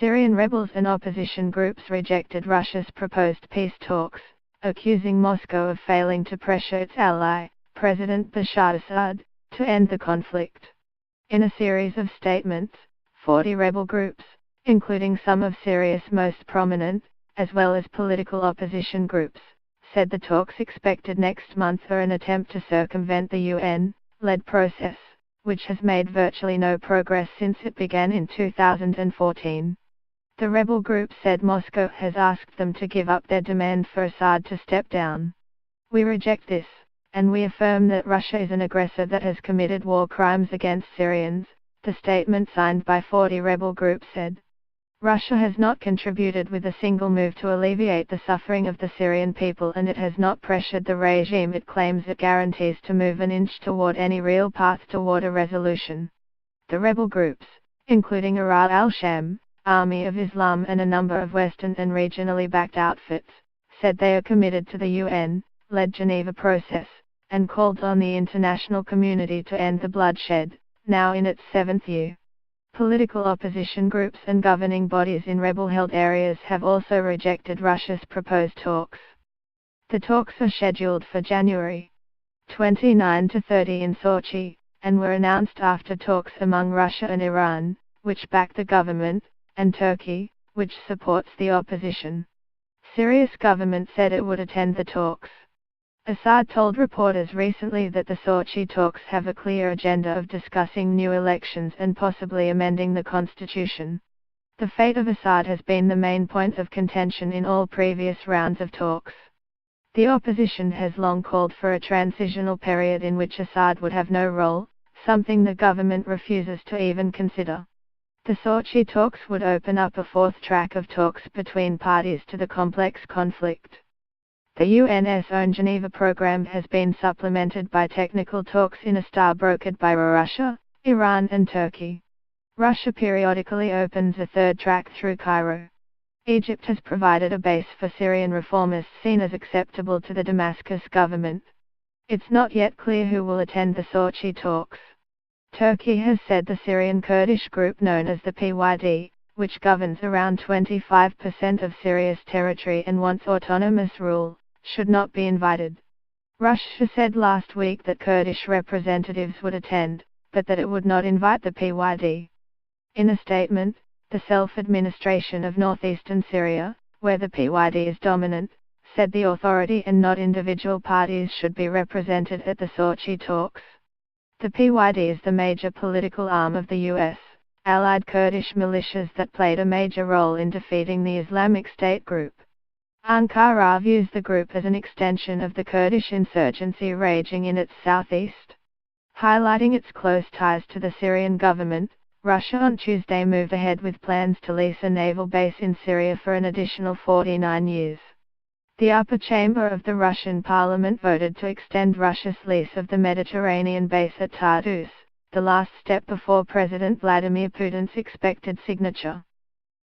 Syrian rebels and opposition groups rejected Russia's proposed peace talks, accusing Moscow of failing to pressure its ally, President Bashar Assad, to end the conflict. In a series of statements, 40 rebel groups, including some of Syria's most prominent, as well as political opposition groups, said the talks expected next month are an attempt to circumvent the UN-led process, which has made virtually no progress since it began in 2014. The rebel group said Moscow has asked them to give up their demand for Assad to step down. "We reject this, and we affirm that Russia is an aggressor that has committed war crimes against Syrians," the statement signed by 40 rebel groups said. Russia has not contributed with a single move to alleviate the suffering of the Syrian people, and it has not pressured the regime it claims it guarantees to move an inch toward any real path toward a resolution. The rebel groups, including Ahrar al-Sham, Army of Islam and a number of Western and regionally backed outfits, said they are committed to the UN-led Geneva process, and called on the international community to end the bloodshed, now in its 7th year. Political opposition groups and governing bodies in rebel-held areas have also rejected Russia's proposed talks. The talks are scheduled for January 29 to 30 in Sochi, and were announced after talks among Russia and Iran, which back the government, and Turkey, which supports the opposition. Syria's government said it would attend the talks. Assad told reporters recently that the Sochi talks have a clear agenda of discussing new elections and possibly amending the constitution. The fate of Assad has been the main point of contention in all previous rounds of talks. The opposition has long called for a transitional period in which Assad would have no role, something the government refuses to even consider. The Sochi talks would open up a fourth track of talks between parties to the complex conflict. The UN's own Geneva program has been supplemented by technical talks in a star brokered by Russia, Iran and Turkey. Russia periodically opens a third track through Cairo. Egypt has provided a base for Syrian reformists seen as acceptable to the Damascus government. It's not yet clear who will attend the Sochi talks. Turkey has said the Syrian Kurdish group known as the PYD, which governs around 25% of Syria's territory and wants autonomous rule, should not be invited. Russia said last week that Kurdish representatives would attend, but that it would not invite the PYD. In a statement, the self-administration of northeastern Syria, where the PYD is dominant, said the authority and not individual parties should be represented at the Sochi talks. The PYD is the major political arm of the US allied Kurdish militias that played a major role in defeating the Islamic State group. Ankara views the group as an extension of the Kurdish insurgency raging in its southeast. Highlighting its close ties to the Syrian government, Russia on Tuesday moved ahead with plans to lease a naval base in Syria for an additional 49 years. The upper chamber of the Russian parliament voted to extend Russia's lease of the Mediterranean base at Tartus, the last step before President Vladimir Putin's expected signature.